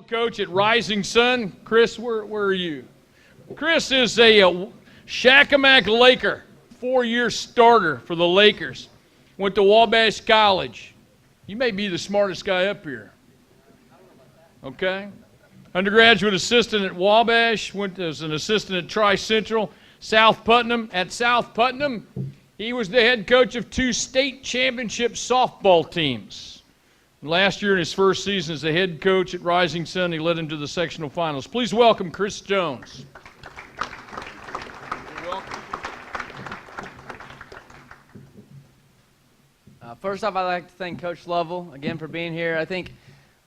Coach at Rising Sun. Chris, where are you? Chris is a Shakamak Laker, 4-year starter for the Lakers. Went to Wabash College. You may be the smartest guy up here. Okay. Undergraduate assistant at Wabash. Went as an assistant at Tri-Central. South Putnam. At South Putnam, he was the head coach of 2 state championship softball teams. Last year in his first season as the head coach at Rising Sun, he led them to the sectional finals. Please welcome Chris Jones. You're welcome. First off, I'd like to thank Coach Lovell again for being here. I think,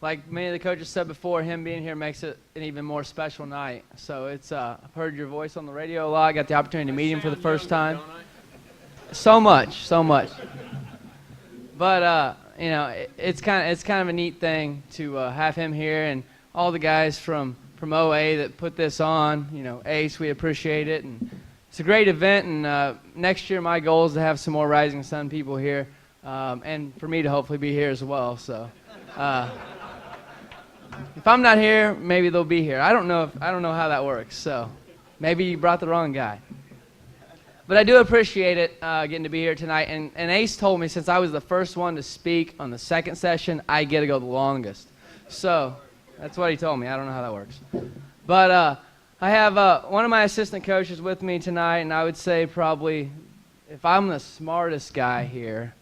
like many of the coaches said before, him being here makes it an even more special night. So it's I've heard your voice on the radio a lot. I got the opportunity to meet him for the first time. So much. But you know, it's kind of a neat thing to have him here, and all the guys from OA that put this on. You know, Ace, we appreciate it, and it's a great event. And next year, my goal is to have some more Rising Sun people here, and for me to hopefully be here as well. So, if I'm not here, maybe they'll be here. I don't know how that works. So, maybe you brought the wrong guy. But I do appreciate it getting to be here tonight. And Ace told me since I was the first one to speak on the second session, I get to go the longest. So that's what he told me. I don't know how that works. But I have one of my assistant coaches with me tonight, and I would say probably if I'm the smartest guy here,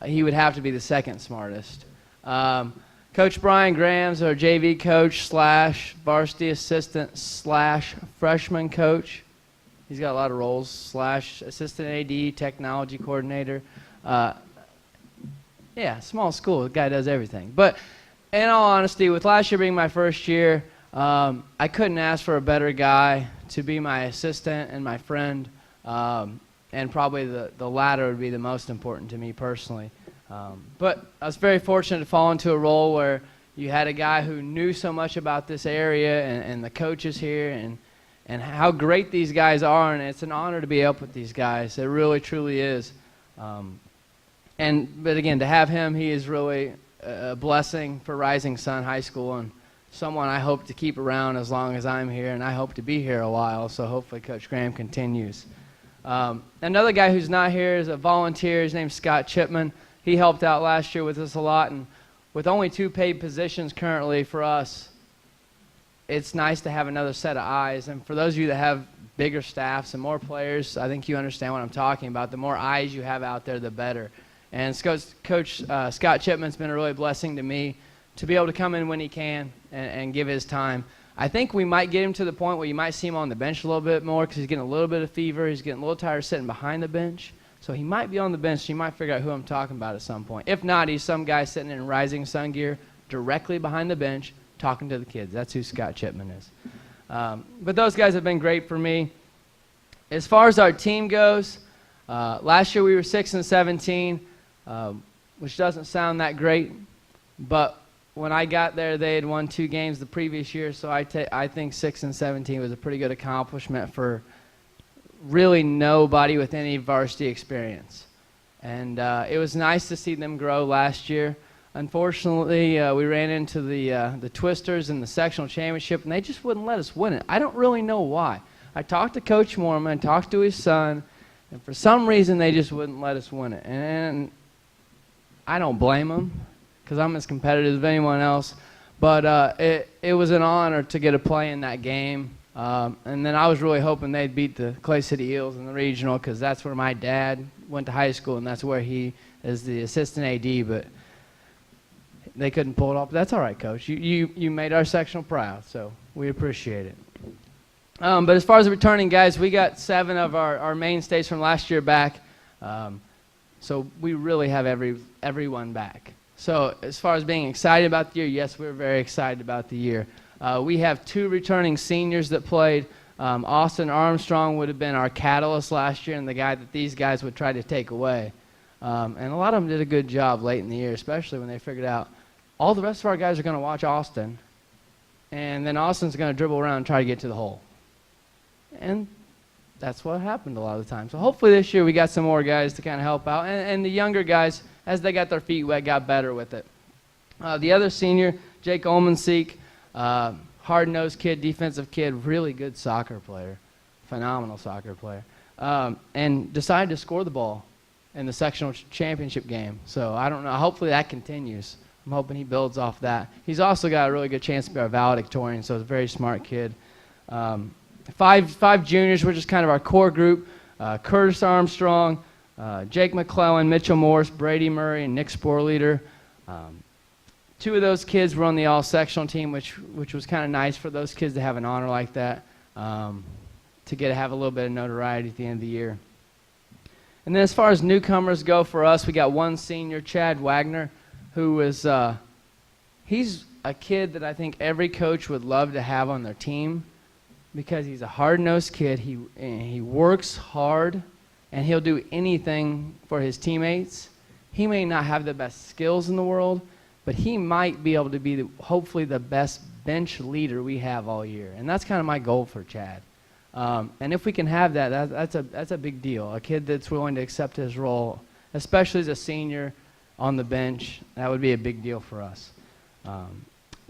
he would have to be the second smartest. Coach Brian Graham's our JV coach / varsity assistant / freshman coach. He's got a lot of roles, / assistant AD, technology coordinator. Yeah, small school. The guy does everything. But in all honesty, with last year being my first year, I couldn't ask for a better guy to be my assistant and my friend. And probably the latter would be the most important to me personally. But I was very fortunate to fall into a role where you had a guy who knew so much about this area and the coaches here and how great these guys are, and it's an honor to be up with these guys. It really, truly is. But again, to have him, he is really a blessing for Rising Sun High School and someone I hope to keep around as long as I'm here, and I hope to be here a while, so hopefully Coach Graham continues. Another guy who's not here is a volunteer. His name's Scott Chipman. He helped out last year with us a lot, and with only 2 paid positions currently for us, it's nice to have another set of eyes. And for those of you that have bigger staffs and more players, I think you understand what I'm talking about. The more eyes you have out there, the better. And Coach Scott Chipman's been a really blessing to me to be able to come in when he can and give his time. I think we might get him to the point where you might see him on the bench a little bit more because he's getting a little bit of fever. He's getting a little tired of sitting behind the bench. So he might be on the bench. So you might figure out who I'm talking about at some point. If not, he's some guy sitting in Rising Sun gear directly behind the bench, talking to the kids. That's who Scott Chipman is. But those guys have been great for me. As far as our team goes, last year we were 6-17, which doesn't sound that great. But when I got there, they had won 2 games the previous year, so I think 6-17 was a pretty good accomplishment for really nobody with any varsity experience. And it was nice to see them grow last year. Unfortunately, we ran into the Twisters in the sectional championship, and they just wouldn't let us win it. I don't really know why. I talked to Coach Mormon, talked to his son, and for some reason they just wouldn't let us win it. And I don't blame them because I'm as competitive as anyone else. But it was an honor to get a play in that game. And then I was really hoping they'd beat the Clay City Eels in the regional because that's where my dad went to high school, and that's where he is the assistant AD. But they couldn't pull it off. But that's all right, Coach. You made our sectional proud, so we appreciate it. But as far as the returning guys, we got 7 of our mainstays from last year back. So we really have everyone back. So as far as being excited about the year, yes, we're very excited about the year. We have 2 returning seniors that played. Austin Armstrong would have been our catalyst last year and the guy that these guys would try to take away. And a lot of them did a good job late in the year, especially when they figured out all the rest of our guys are going to watch Austin, and then Austin's going to dribble around and try to get to the hole. And that's what happened a lot of the time. So hopefully this year we got some more guys to kind of help out. And the younger guys, as they got their feet wet, got better with it. The other senior, Jake Olmanseek, Hard-nosed kid, defensive kid, really good soccer player, phenomenal soccer player, and decided to score the ball in the sectional championship game. So I don't know. Hopefully that continues. I'm hoping he builds off that. He's also got a really good chance to be our valedictorian, so he's a very smart kid. Five juniors, which is kind of our core group. Curtis Armstrong, Jake McClellan, Mitchell Morse, Brady Murray, and Nick Sporleader. Two of those kids were on the all-sectional team, which was kind of nice for those kids to have an honor like that, to have a little bit of notoriety at the end of the year. And then as far as newcomers go for us, we got one senior, Chad Wagner, who is he's a kid that I think every coach would love to have on their team because he's a hard-nosed kid. He works hard, and he'll do anything for his teammates. He may not have the best skills in the world, but he might be able to be, hopefully, the best bench leader we have all year. And that's kind of my goal for Chad. And if we can have that, that's a big deal. A kid that's willing to accept his role, especially as a senior on the bench, that would be a big deal for us.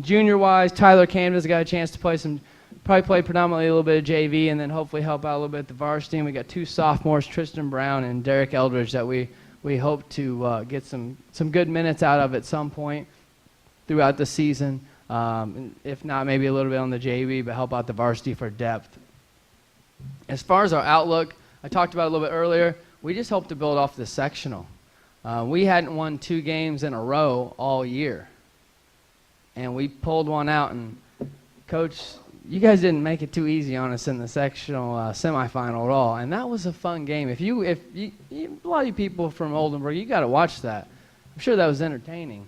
Junior-wise, Tyler Canvas got a chance to probably play predominantly a little bit of JV and then hopefully help out a little bit at the varsity. And we got two sophomores, Tristan Brown and Derek Eldridge, that we hope to get some good minutes out of at some point throughout the season. If not, maybe a little bit on the JV, but help out the varsity for depth. As far as our outlook, I talked about it a little bit earlier, we just hope to build off the sectional. We hadn't won 2 games in a row all year. And we pulled one out, and Coach, you guys didn't make it too easy on us in the sectional semifinal at all, and that was a fun game. A lot of you people from Oldenburg, you got to watch that. I'm sure that was entertaining.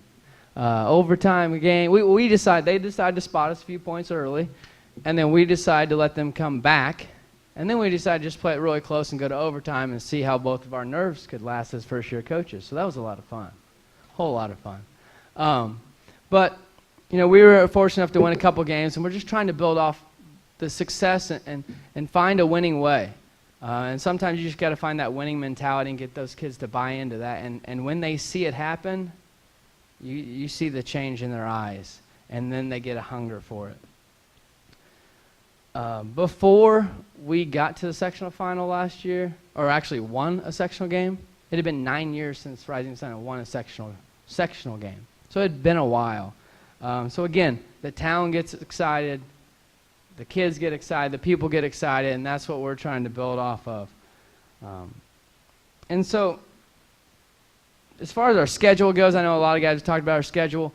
Overtime game, they decided to spot us a few points early, and then we decided to let them come back, and then we decided to just play it really close and go to overtime and see how both of our nerves could last as first-year coaches. So that was a lot of fun, whole lot of fun. But we were fortunate enough to win a couple games, and we're just trying to build off the success and find a winning way. And sometimes you just got to find that winning mentality and get those kids to buy into that. And when they see it happen, you see the change in their eyes, and then they get a hunger for it. Before we got to the sectional final last year, or actually won a sectional game, it had been 9 years since Rising Sun had won a sectional game. So it had been a while. So again, the town gets excited, the kids get excited, the people get excited, and that's what we're trying to build off of. And so, as far as our schedule goes, I know a lot of guys have talked about our schedule.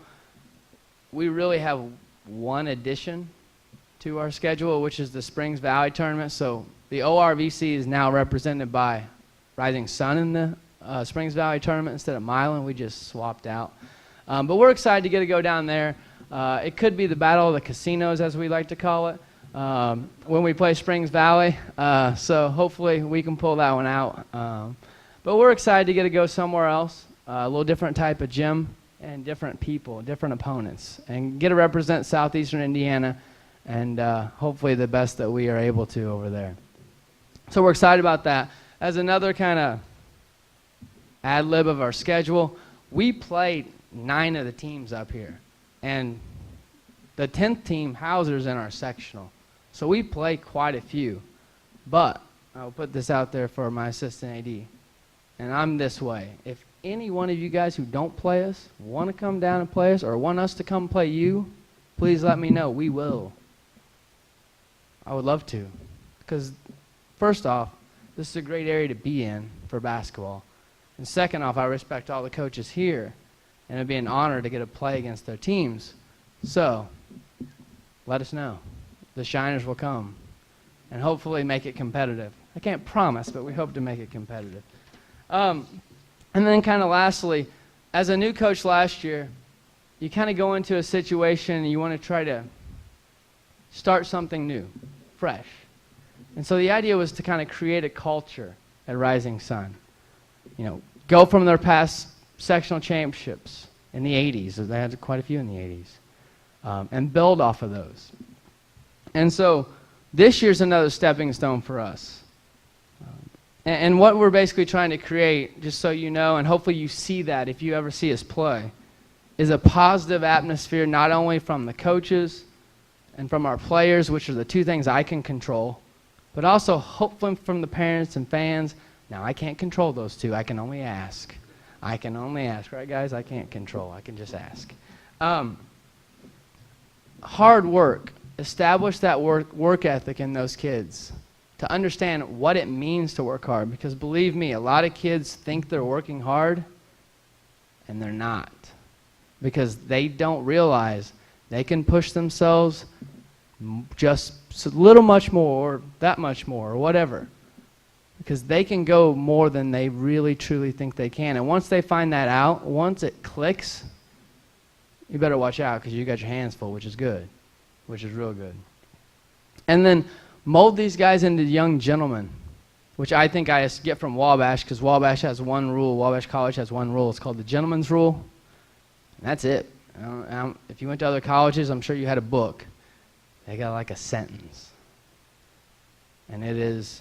We really have one addition to our schedule, which is the Springs Valley Tournament. So the ORVC is now represented by Rising Sun in the Springs Valley Tournament instead of Milan. We just swapped out. But we're excited to get to go down there. It could be the Battle of the Casinos, as we like to call it, when we play Springs Valley. So hopefully we can pull that one out. But we're excited to get to go somewhere else, a little different type of gym and different people, different opponents, and get to represent Southeastern Indiana and hopefully the best that we are able to over there. So we're excited about that. As another kind of ad lib of our schedule, we played 9 of the teams up here, and the 10th team, Hauser's in our sectional. So we play quite a few, but I'll put this out there for my assistant AD, and I'm this way. If any one of you guys who don't play us want to come down and play us or want us to come play you, please let me know. We will. I would love to, because first off, this is a great area to be in for basketball, and second off, I respect all the coaches here, and it'd be an honor to get to play against their teams. So, let us know. The Shiners will come and hopefully make it competitive. I can't promise, but we hope to make it competitive. And then kind of lastly, as a new coach last year, you kind of go into a situation and you want to try to start something new, fresh. And so the idea was to kind of create a culture at Rising Sun. Go from their past sectional championships in the 80s. They had quite a few in the 80s. And build off of those. And so this year's another stepping stone for us. And what we're basically trying to create, just so you know, and hopefully you see that if you ever see us play, is a positive atmosphere not only from the coaches, and from our players, which are the two things I can control, but also hopefully from the parents and fans. Now, I can't control those two. I can only ask. I can only ask, right, guys? I can't control. I can just ask. Hard work. Establish that work ethic in those kids to understand what it means to work hard. Because believe me, a lot of kids think they're working hard, and they're not. Because they don't realize they can push themselves just a little much more, or that much more, or whatever. Because they can go more than they really, truly think they can. And once they find that out, once it clicks, you better watch out because you got your hands full, which is good, which is real good. And then mold these guys into young gentlemen, which I think I get from Wabash, because Wabash has one rule. Wabash College has one rule. It's called the gentleman's rule. And that's it. If you went to other colleges, I'm sure you had a book. They got like a sentence. And it is,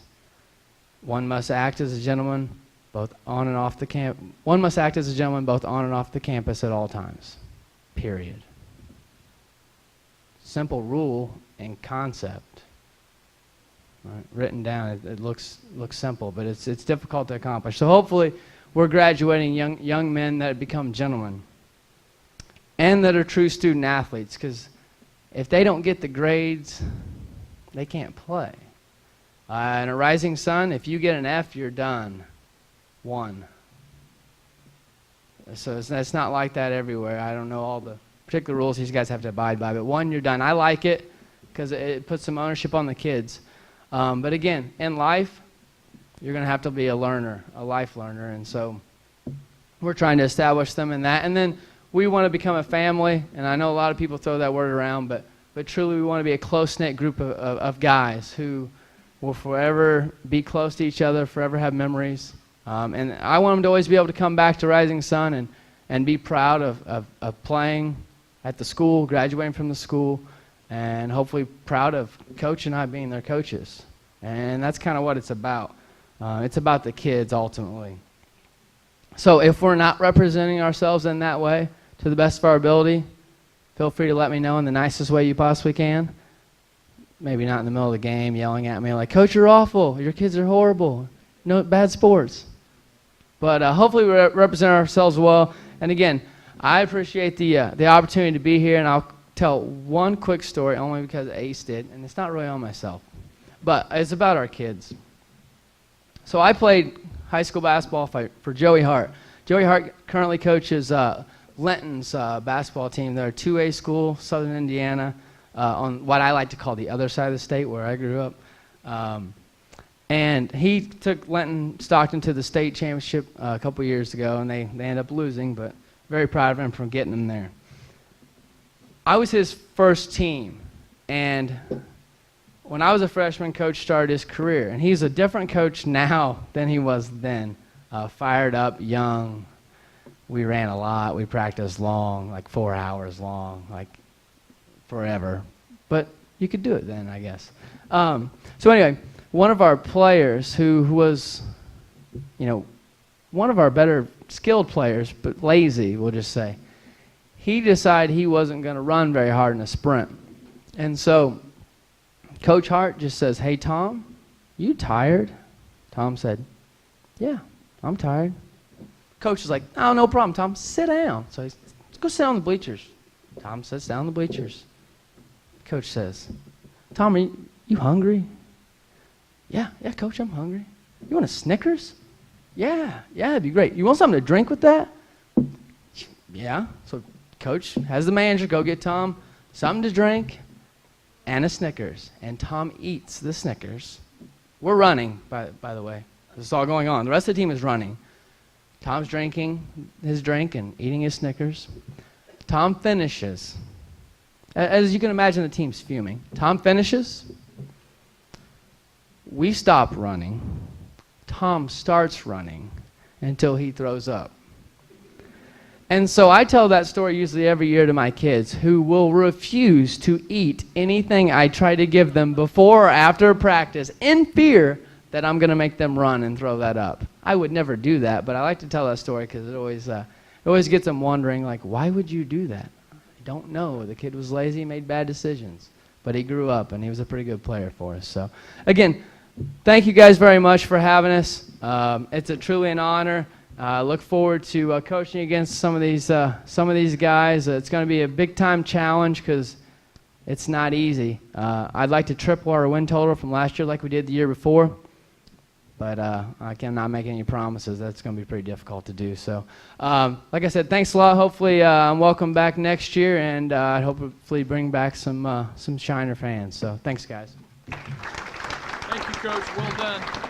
one must act as a gentleman both on and off the camp. One must act as a gentleman both on and off the campus at all times. Period. Simple rule and concept. Right? Written down, it looks simple, but it's difficult to accomplish. So hopefully we're graduating young men that become gentlemen and that are true student athletes, because if they don't get the grades, they can't play. And a rising sun, if you get an F, you're done. 1. So it's not like that everywhere. I don't know all the particular rules these guys have to abide by, but 1, you're done. I like it because it puts some ownership on the kids. But again, in life, you're going to have to be a learner, a life learner, and so we're trying to establish them in that. And then we want to become a family, and I know a lot of people throw that word around, but truly we want to be a close-knit group of guys who will forever be close to each other, forever have memories. And I want them to always be able to come back to Rising Sun and be proud of playing at the school, graduating from the school, and hopefully proud of Coach and I being their coaches. And that's kind of what it's about. It's about the kids ultimately. So if we're not representing ourselves in that way to the best of our ability, feel free to let me know in the nicest way you possibly can. Maybe not in the middle of the game yelling at me like, Coach, you're awful. Your kids are horrible. No bad sports. But hopefully we represent ourselves well. And again, I appreciate the opportunity to be here, and I'll tell one quick story only because Ace did, and it's not really on myself. But it's about our kids. So I played high school basketball for Joey Hart. Joey Hart currently coaches Lenton's basketball team. They're a 2A school, Southern Indiana, on what I like to call the other side of the state where I grew up. And he took Lenton Stockton to the state championship a couple years ago, and they ended up losing, but very proud of him for getting them there. I was his first team, and when I was a freshman, Coach started his career, and he's a different coach now than he was then. Fired up, young. We ran a lot. We practiced long, like 4 hours long, like forever. But you could do it then, I guess. So anyway, one of our players who was, one of our better skilled players, but lazy, we'll just say, he decided he wasn't going to run very hard in a sprint. And so Coach Hart just says, hey, Tom, you tired? Tom said, yeah, I'm tired. Coach is like, oh, no problem, Tom. Sit down. So he's, let's go sit on the bleachers. Tom sits down on the bleachers. Coach says, Tom, are you hungry? Yeah, Coach, I'm hungry. You want a Snickers? Yeah, that'd be great. You want something to drink with that? Yeah. So Coach has the manager go get Tom something to drink and a Snickers. And Tom eats the Snickers. We're running, by the way. This is all going on. The rest of the team is running. Tom's drinking his drink and eating his Snickers. Tom finishes. As you can imagine, the team's fuming. Tom finishes. We stop running. Tom starts running until he throws up. And so I tell that story usually every year to my kids, who will refuse to eat anything I try to give them before or after practice in fear that I'm going to make them run and throw that up. I would never do that, but I like to tell that story because it always gets them wondering, like, why would you do that? I don't know. The kid was lazy, made bad decisions. but he grew up, and he was a pretty good player for us. So, again, thank you guys very much for having us. It's truly an honor. Look forward to coaching against some of these guys. It's going to be a big-time challenge because it's not easy. I'd like to triple our win total from last year like we did the year before, but I cannot make any promises. That's going to be pretty difficult to do. So, like I said, thanks a lot. Hopefully, I'm welcome back next year, and I'd hopefully bring back some Shiner fans. So, thanks, guys. Thank you, Coach. Well done.